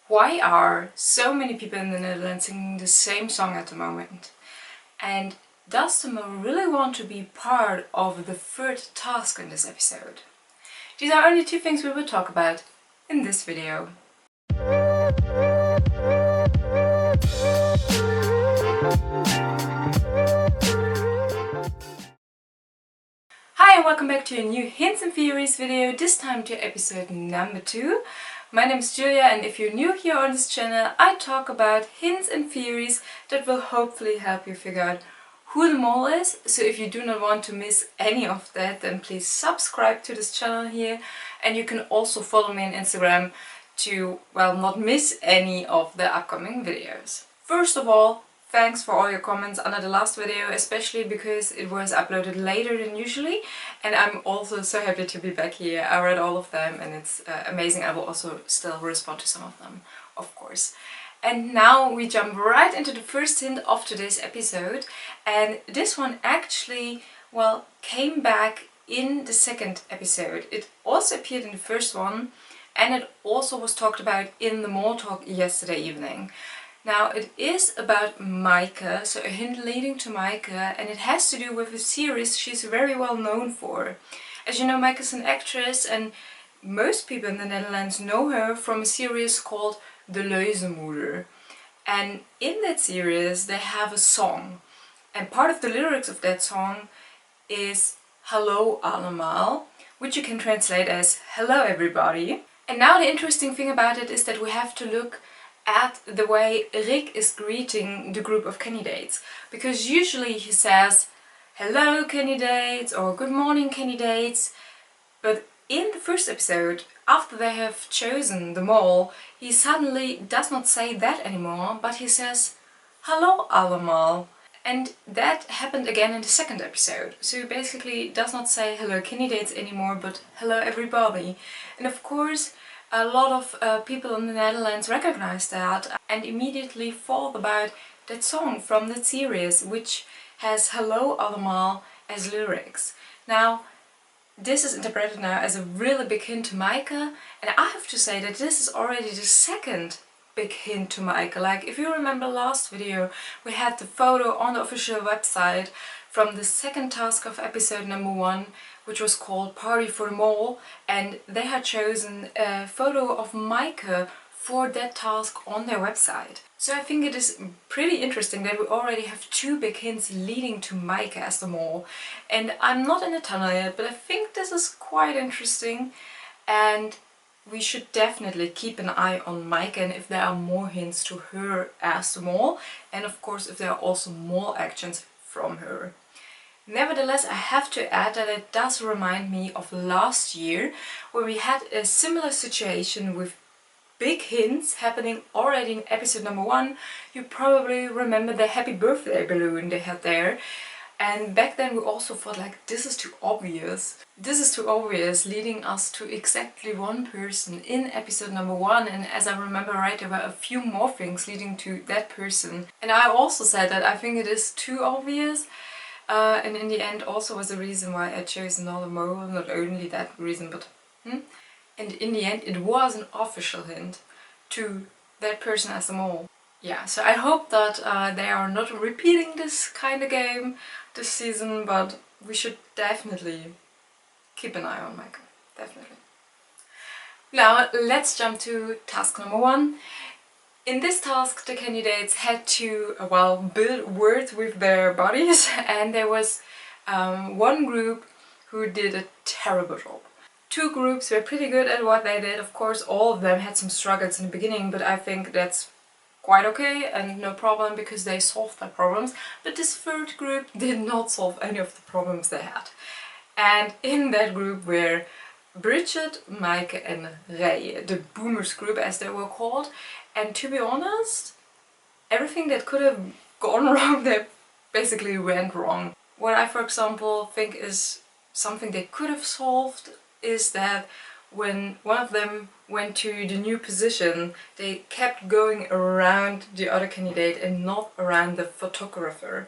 Why are so many people in the Netherlands singing the same song at the moment? And does the Mol really want to be part of the third task in this episode? These are only two things we will talk about in this video. Hi and welcome back to a new Hints and Theories video, this time to episode number 2. My name is Julia, and if you're new here on this channel, I talk about hints and theories that will hopefully help you figure out who the Mol is. So if you do not want to miss any of that, then please subscribe to this channel here, and you can also follow me on Instagram to, well, not miss any of the upcoming videos. First of all, thanks for all your comments under the last video, especially because it was uploaded later than usually, and I'm also so happy to be back here. I read all of them and it's amazing. I will also still respond to some of them, of course. And now we jump right into the first hint of today's episode, and this one actually, well, came back in the second episode. It also appeared in the first one, and it also was talked about in the Mol talk yesterday evening. Now, it is about Mica, so a hint leading to Mica, and it has to do with a series she's very well known for. As you know, Mica's an actress, and most people in the Netherlands know her from a series called The Leuzenmoeder. And in that series they have a song, and part of the lyrics of that song is Hallo allemaal, which you can translate as hello everybody. And now the interesting thing about it is that we have to look at the way Rick is greeting the group of candidates, because usually he says hello candidates or good morning candidates, but in the first episode, after they have chosen the Mol, he suddenly does not say that anymore, but he says hallo allemaal. And that happened again in the second episode, so he basically does not say hello candidates anymore, but hello everybody. And of course a lot of people in the Netherlands recognized that and immediately thought about that song from that series, which has Hallo allemaal as lyrics. Now, this is interpreted now as a really big hint to Mica, and I have to say that this is already the second big hint to Mica. Like, if you remember last video, we had the photo on the official website from the second task of episode number 1, which was called Party for the Mol, and they had chosen a photo of Mica for that task on their website. So I think it is pretty interesting that we already have two big hints leading to Mica as the Mol. And I'm not in the tunnel yet, but I think this is quite interesting, and we should definitely keep an eye on Mica, and if there are more hints to her as the Mol, and of course if there are also Mol actions from her. Nevertheless, I have to add that it does remind me of last year, where we had a similar situation with big hints happening already in episode number 1. You probably remember the happy birthday balloon they had there. And back then we also thought, like, this is too obvious. This is too obvious, leading us to exactly one person in episode number 1. And as I remember right, there were a few more things leading to that person. And I also said that I think it is too obvious. And in the end also was the reason why I chose another Mol, not only that reason, but and in the end it was an official hint to that person as the Mol. Yeah, so I hope that they are not repeating this kind of game this season, but we should definitely keep an eye on Mica, definitely. Now let's jump to task number 1. In this task, the candidates had to, well, build words with their bodies, and there was one group who did a terrible job. Two groups were pretty good at what they did. Of course, all of them had some struggles in the beginning, but I think that's quite okay and no problem, because they solved their problems. But this third group did not solve any of the problems they had. And in that group were Bridget, Mica and Ray, the boomers group as they were called. And to be honest, everything that could have gone wrong there basically went wrong. What I, for example, think is something they could have solved is that when one of them went to the new position, they kept going around the other candidate and not around the photographer,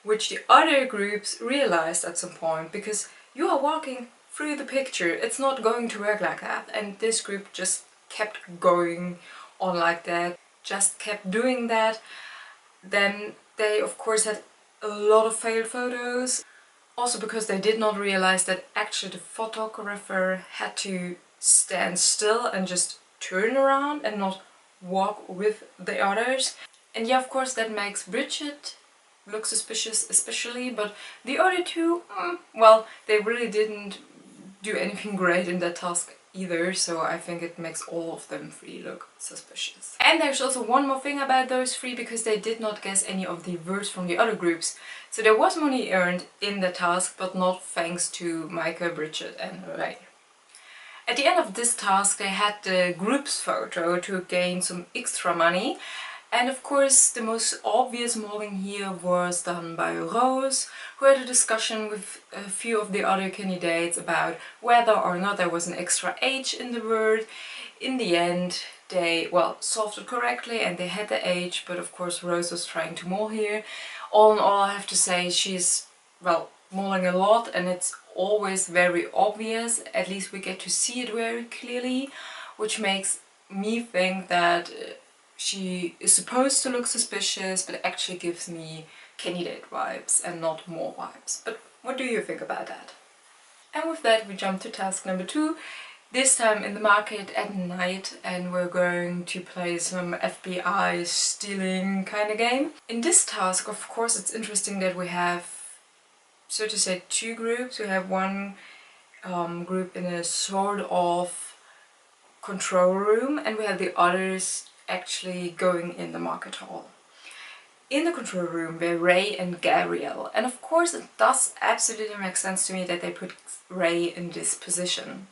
which the other groups realized at some point, because you are walking through the picture, it's not going to work like that. And this group just kept going on like that, just kept doing that. Then they of course had a lot of failed photos. Also because they did not realize that actually the photographer had to stand still and just turn around and not walk with the others. And yeah, of course that makes Bridget look suspicious especially, but the other two, well, they really didn't do anything great in that task either, so I think it makes all of them three look suspicious. And there's also one more thing about those three, because they did not guess any of the words from the other groups. So there was money earned in the task, but not thanks to Mica, Bridget and Ray. At the end of this task they had the group's photo to gain some extra money. And of course the most obvious modeling here was done by Rose, who had a discussion with a few of the other candidates about whether or not there was an extra H in the word. In the end they, well, solved it correctly and they had the H, but of course Rose was trying to mole here. All in all, I have to say she's, well, modeling a lot and it's always very obvious. At least we get to see it very clearly, which makes me think that she is supposed to look suspicious, but actually gives me candidate vibes and not more vibes. But what do you think about that? And with that we jump to task number 2, this time in the market at night, and we're going to play some FBI stealing kind of game. In this task, of course, it's interesting that we have, so to say, two groups. We have one group in a sort of control room and we have the others actually going in the market hall. In the control room were Ray and Gabrielle, and of course it does absolutely make sense to me that they put Ray in this position.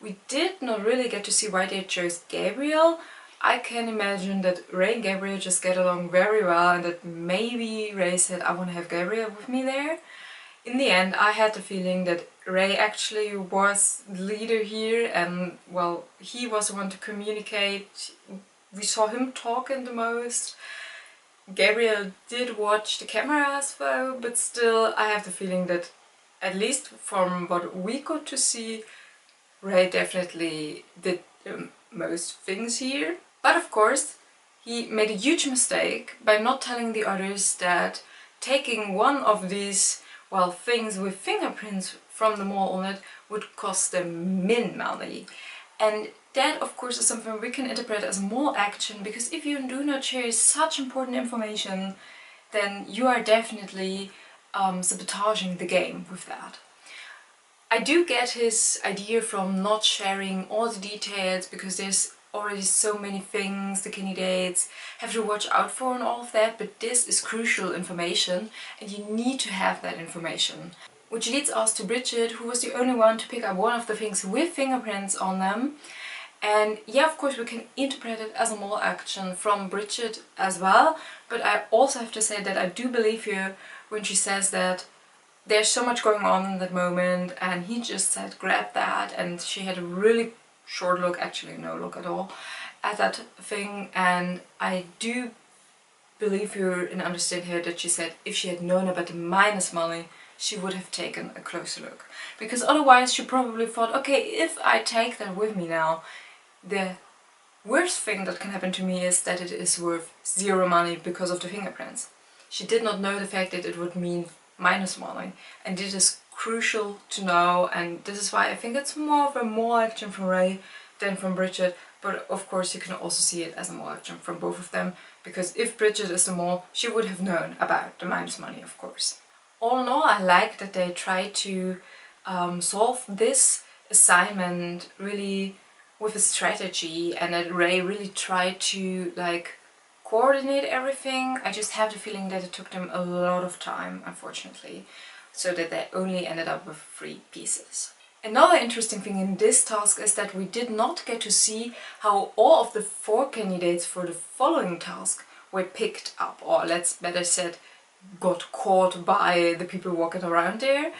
We did not really get to see why they chose Gabrielle. I can imagine that Ray and Gabrielle just get along very well and that maybe Ray said, I want to have Gabrielle with me there. In the end I had the feeling that Ray actually was the leader here and, well, he was the one to communicate. We saw him talking the most. Gabrielle did watch the cameras though, but still I have the feeling that, at least from what we got to see, Ray definitely did most things here. But of course he made a huge mistake by not telling the others that taking one of these, well, things with fingerprints from the mall on it would cost them min money. And that of course is something we can interpret as mole action, because if you do not share such important information, then you are definitely sabotaging the game with that. I do get his idea from not sharing all the details, because there's already so many things the candidates have to watch out for and all of that, but this is crucial information and you need to have that information. Which leads us to Bridget, who was the only one to pick up one of the things with fingerprints on them. And yeah, of course we can interpret it as a mole action from Bridget as well, but I also have to say that I do believe her when she says that there's so much going on in that moment and he just said grab that, and she had a really short look, actually no look at all, at that thing. And I do believe her and understand her that she said if she had known about the minus money she would have taken a closer look, because otherwise she probably thought, okay, if I take that with me now, the worst thing that can happen to me is that it is worth 0 money because of the fingerprints. She did not know the fact that it would mean minus money, and this is crucial to know, and this is why I think it's more of a mole action from Ray than from Bridget. But of course you can also see it as a mole action from both of them, because if Bridget is the mole, she would have known about the minus money, of course. All in all, I like that they tried to solve this assignment really with a strategy, and that Ray really tried to like coordinate everything. I just have the feeling that it took them a lot of time, unfortunately, so that they only ended up with 3 pieces. Another interesting thing in this task is that we did not get to see how all of the 4 candidates for the following task were picked up, or let's better said, got caught by the people walking around there,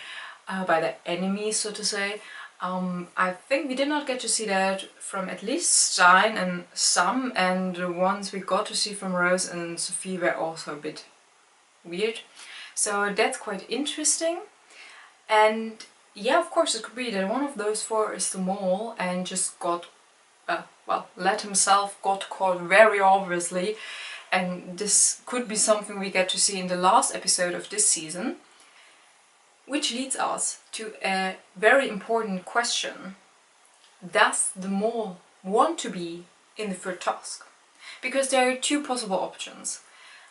by the enemies, so to say. I think we did not get to see that from at least Stein and some, and the ones we got to see from Rose and Sophie were also a bit weird. So that's quite interesting. And yeah, of course it could be that one of those 4 is the mole and just got well, let himself got caught very obviously, and this could be something we get to see in the last episode of this season. Which leads us to a very important question. Does the mole want to be in the third task? Because there are two possible options.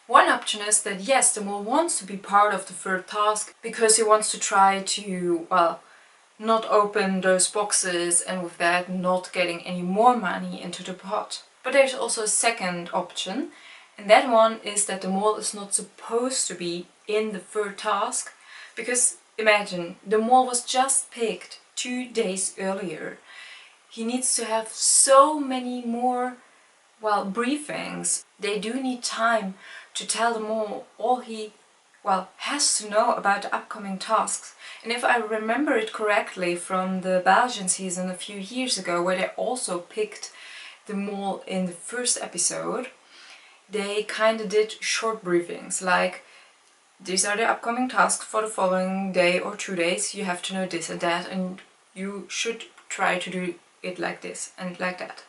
One option is that yes, the mole wants to be part of the third task because he wants to try to, well, not open those boxes and with that not getting any more money into the pot. But there's also a second option, and that one is that the mole is not supposed to be in the third task because imagine, the mole was just picked 2 days earlier. He needs to have so many more, well, briefings. They do need time to tell the mole all he, well, has to know about the upcoming tasks. And if I remember it correctly from the Belgian season a few years ago, where they also picked the mole in the first episode, they kind of did short briefings, like, these are the upcoming tasks for the following day or 2 days, you have to know this and that, and you should try to do it like this and like that.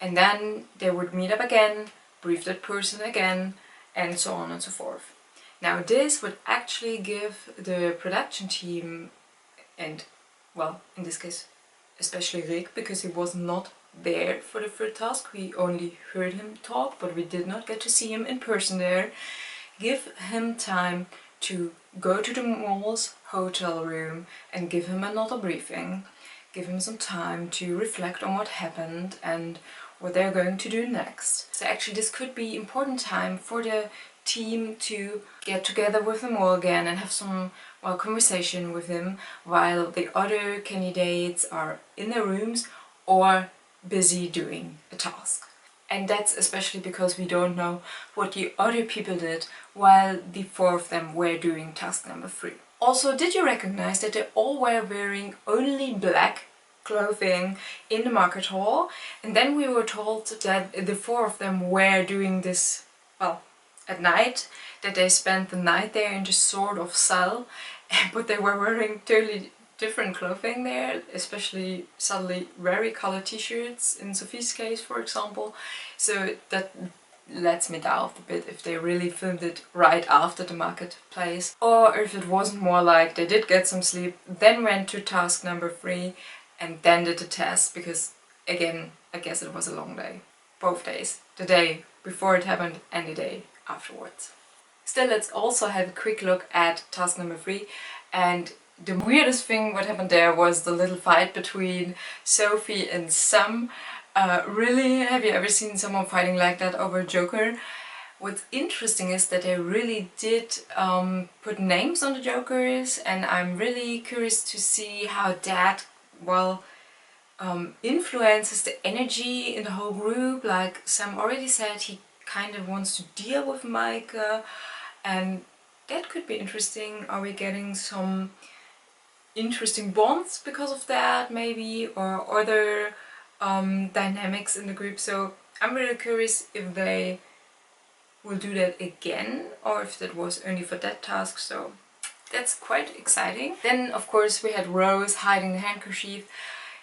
And then they would meet up again, brief that person again, and so on and so forth. Now this would actually give the production team, and well, in this case especially Rick, because he was not there for the third task, we only heard him talk, but we did not get to see him in person there, give him time to go to the mole's hotel room and give him another briefing, give him some time to reflect on what happened and what they're going to do next. So actually this could be important time for the team to get together with the mole again and have some, well, conversation with him while the other candidates are in their rooms or busy doing a task. And that's especially because we don't know what the other people did while the 4 of them were doing task number 3. Also, did you recognize that they all were wearing only black clothing in the market hall? And then we were told that the 4 of them were doing this, well, at night, that they spent the night there in this sort of cell, but they were wearing totally different clothing there, especially suddenly very colored t-shirts in Sophie's case, for example. So that lets me doubt a bit if they really filmed it right after the marketplace, or if it wasn't more like they did get some sleep, then went to task number 3 and then did the test, because again, I guess it was a long day. Both days. The day before it happened and the day afterwards. Still, let's also have a quick look at task number 3, and the weirdest thing what happened there was the little fight between Sophie and Sam. Really, have you ever seen someone fighting like that over a Joker? What's interesting is that they really did put names on the Jokers, and I'm really curious to see how that, well, influences the energy in the whole group. Like Sam already said, he kind of wants to deal with Mica, and that could be interesting. Are we getting some interesting bonds because of that, maybe, or other dynamics in the group? So I'm really curious if they will do that again or if that was only for that task, so that's quite exciting. Then of course we had Rose hiding the handkerchief.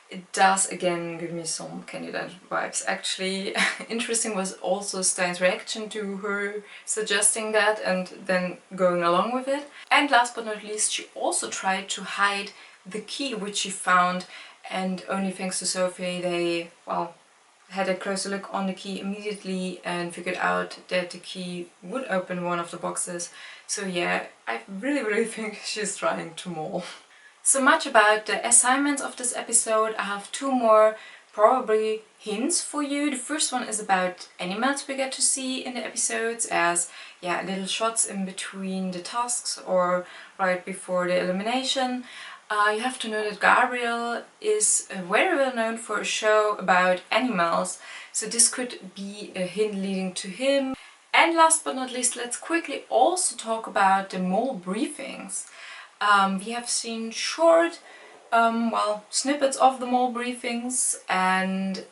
It does again give me some candidate vibes actually. Interesting was also Stein's reaction to her suggesting that and then going along with it. And last but not least, she also tried to hide the key which she found, and only thanks to Sophie they, well, had a closer look on the key immediately and figured out that the key would open one of the boxes. So yeah, I really think she's trying to mole. So much about the assignments of this episode. I have 2 more probably hints for you. The first one is about animals we get to see in the episodes as, yeah, little shots in between the tasks or right before the elimination. You have to know that Gabriel is very well known for a show about animals, so this could be a hint leading to him. And last but not least, let's quickly also talk about the mole briefings. We have seen short, well, snippets of the mole briefings, and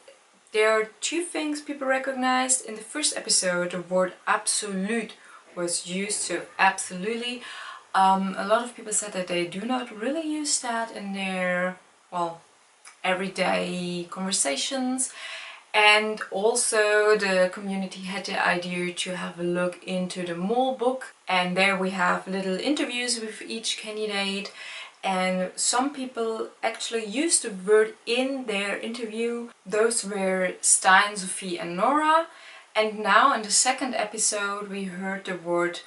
there are 2 things people recognized. In the first episode, the word absolute was used, so absolutely. A lot of people said that they do not really use that in their, well, everyday conversations. And also the community had the idea to have a look into the Mol book, and there we have little interviews with each candidate, and some people actually used the word in their interview. Those were Stein, Sophie and Nora. And now in the second episode we heard the word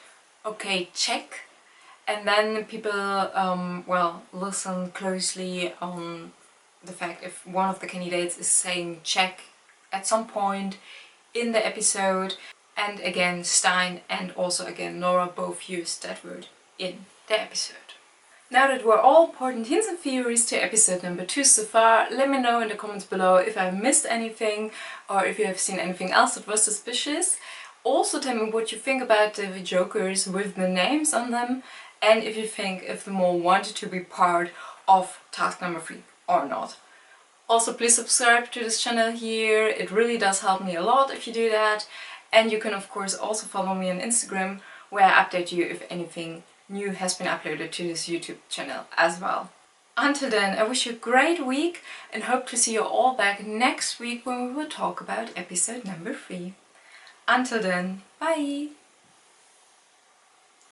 okay, check. And then people, well, listen closely on the fact if one of the candidates is saying check at some point in the episode. And again, Stein and also again Nora both used that word in the episode. Now that we're all important hints and theories to episode number 2 so far, let me know in the comments below if I missed anything or if you have seen anything else that was suspicious. Also tell me what you think about the jokers with the names on them, and if you think if the mole wanted to be part of task number 3 or not. Also please subscribe to this channel here, it really does help me a lot if you do that. And you can of course also follow me on Instagram, where I update you if anything new has been uploaded to this YouTube channel as well. Until then, I wish you a great week and hope to see you all back next week when we will talk about episode number 3. Until then, bye!